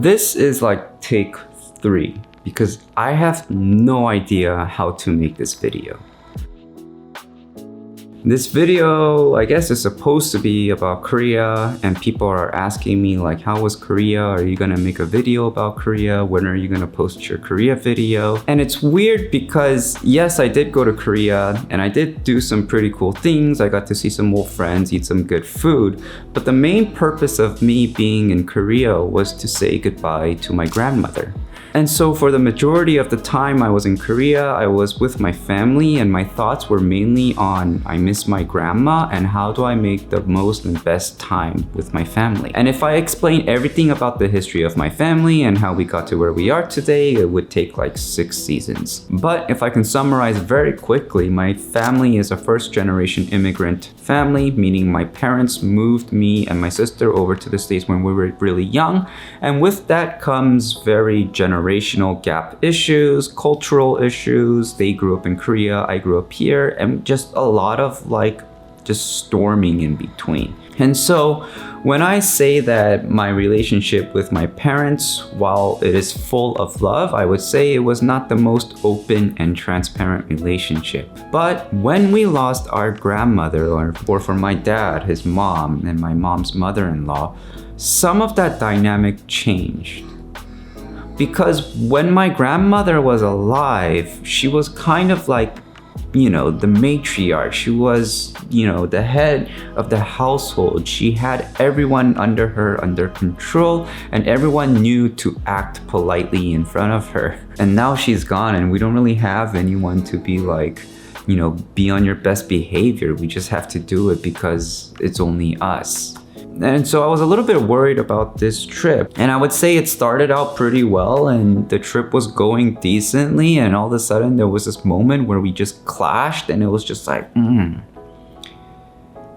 This is like take 3 because I have no idea how to make this video. This video, I guess, is supposed to be about Korea, and people are asking me like, how was Korea? Are you gonna make a video about Korea? When are you gonna post your Korea video? And it's weird because yes, I did go to Korea and I did do some pretty cool things. I got to see some old friends, eat some good food. But the main purpose of me being in Korea was to say goodbye to my grandmother. And so for the majority of the time I was in Korea, I was with my family, and my thoughts were mainly on I miss my grandma and how do I make the most and best time with my family. And if I explain everything about the history of my family and how we got to where we are today, it would take like 6 seasons. But if I can summarize very quickly, my family is a first-generation immigrant family, meaning my parents moved me and my sister over to the States when we were really young. And with that comes very generational gap issues, cultural issues. They grew up in Korea, I grew up here, and just a lot of like just storming in between. And so when I say that my relationship with my parents, while it is full of love, I would say it was not the most open and transparent relationship. But when we lost our grandmother, or for my dad, his mom, and my mom's mother-in-law, some of that dynamic changed. Because when my grandmother was alive, she was kind of like, the matriarch. She was, the head of the household. She had everyone under her under control, and everyone knew to act politely in front of her. And now she's gone, and we don't really have anyone to be like, be on your best behavior. We just have to do it because it's only us. And so I was a little bit worried about this trip. And I would say it started out pretty well and the trip was going decently. And all of a sudden there was this moment where we just clashed, and it was just like, And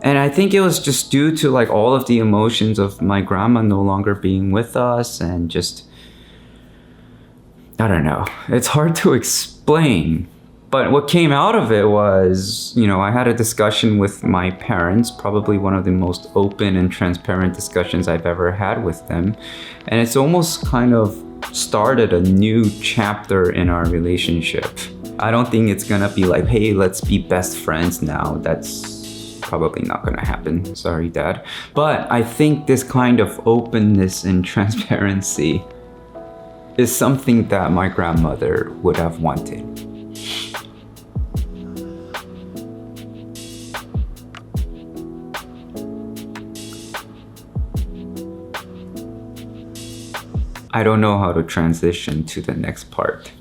I think it was just due to like all of the emotions of my grandma no longer being with us, and just, I don't know. It's hard to explain. But what came out of it was, I had a discussion with my parents, probably one of the most open and transparent discussions I've ever had with them. And it's almost kind of started a new chapter in our relationship. I don't think it's gonna be like, hey, let's be best friends now. That's probably not gonna happen. Sorry, Dad. But I think this kind of openness and transparency is something that my grandmother would have wanted. I don't know how to transition to the next part.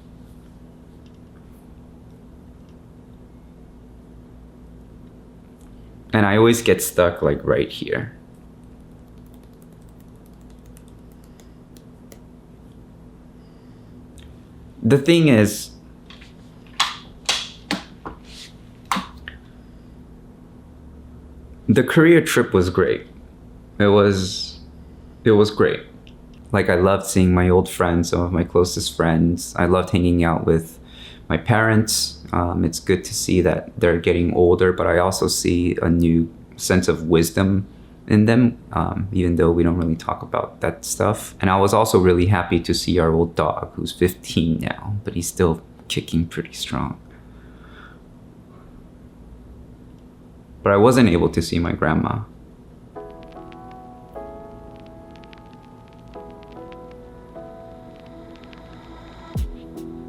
And I always get stuck like right here. The thing is, the Korea trip was great. It was great. Like, I loved seeing my old friends, some of my closest friends. I loved hanging out with my parents. It's good to see that they're getting older, but I also see a new sense of wisdom in them, even though we don't really talk about that stuff. And I was also really happy to see our old dog, who's 15 now, but he's still kicking pretty strong. But I wasn't able to see my grandma.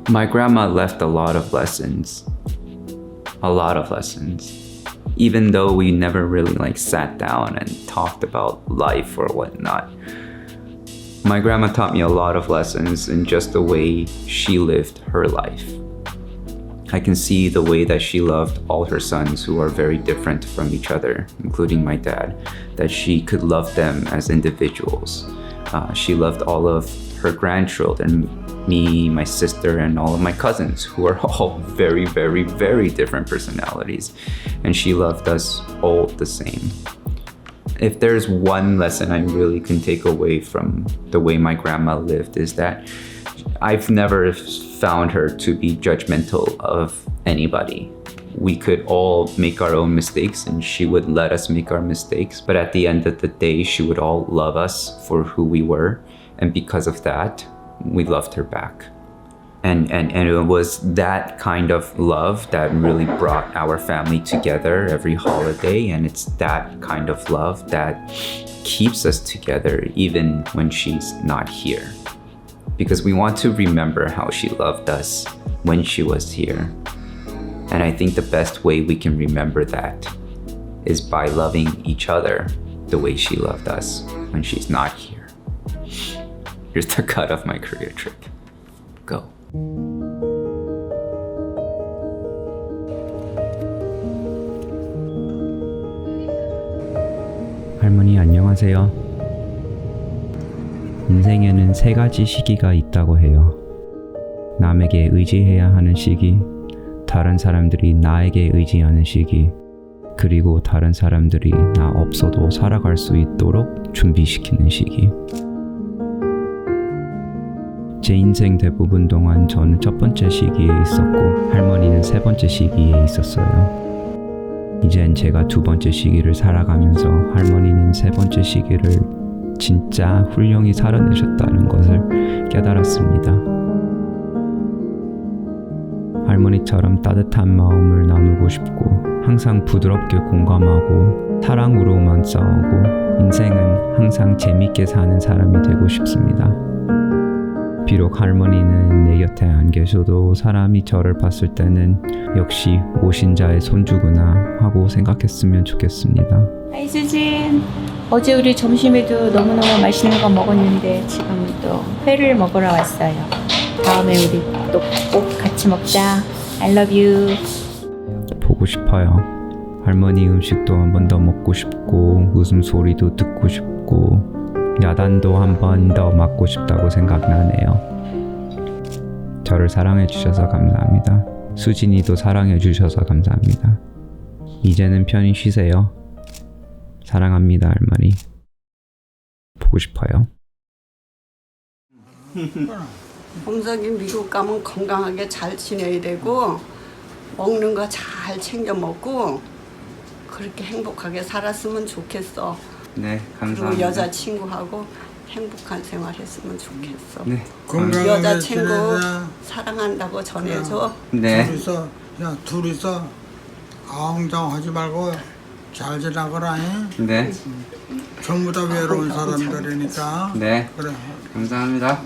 My grandma left a lot of lessons. Even though we never really sat down and talked about life or whatnot. My grandma taught me a lot of lessons in just the way she lived her life. I can see the way that she loved all her sons who are very different from each other, including my dad, that she could love them as individuals. She loved all of her grandchildren, me, my sister, and all of my cousins, who are all very, very, very different personalities. And she loved us all the same. If there's one lesson I really can take away from the way my grandma lived, is that I've never found her to be judgmental of anybody. We could all make our own mistakes and she would let us make our mistakes. But at the end of the day, she would all love us for who we were. And because of that, we loved her back. And it was that kind of love that really brought our family together every holiday. And it's that kind of love that keeps us together even when she's not here. Because we want to remember how she loved us when she was here. And I think the best way we can remember that is by loving each other the way she loved us when she's not here. Here's the cut of my Korea trip. Go. 할머니 안녕하세요. 인생에는 세 가지 시기가 있다고 해요. 남에게 의지해야 하는 시기, 다른 사람들이 나에게 의지하는 시기, 그리고 다른 사람들이 나 없어도 살아갈 수 있도록 준비시키는 시기. 제 인생 대부분 동안 저는 첫 번째 시기에 있었고 할머니는 세 번째 시기에 있었어요. 이젠 제가 두 번째 시기를 살아가면서 할머니는 세 번째 시기를 진짜 훌륭히 살아내셨다는 것을 깨달았습니다. 할머니처럼 따뜻한 마음을 나누고 싶고 항상 부드럽게 공감하고 사랑으로만 싸우고 인생은 항상 재밌게 사는 사람이 되고 싶습니다. 비록 할머니는 내 곁에 안 계셔도 사람이 저를 봤을 때는 역시 모신자의 손주구나 하고 생각했으면 좋겠습니다. 하이 수진. 어제 우리 점심에도 너무너무 맛있는 거 먹었는데 지금 또 회를 먹으러 왔어요. 다음에 우리 또 꼭 같이 먹자. I love you. 보고 싶어요. 할머니 음식도 한 번 더 먹고 싶고 웃음소리도 듣고 싶고 야단도 한 번 더 맞고 싶다고 생각나네요. 저를 사랑해 주셔서 감사합니다. 수진이도 사랑해 주셔서 감사합니다. 이제는 편히 쉬세요. 사랑합니다, 할머니. 보고 싶어요. 홍석이 미국 가면 건강하게 잘 지내야 되고 먹는 거 잘 챙겨 먹고 그렇게 행복하게 살았으면 좋겠어. 네, 그리고 감사합니다. 여자친구하고 행복한 생활했으면 좋겠어. 네. 건강하게 여자친구 지내자. 사랑한다고 전해줘. 네. 둘이서 아웅장하지 말고 잘 지나거라. 네. 전부 다 외로운 사람들이니까. 네. 그래. 감사합니다.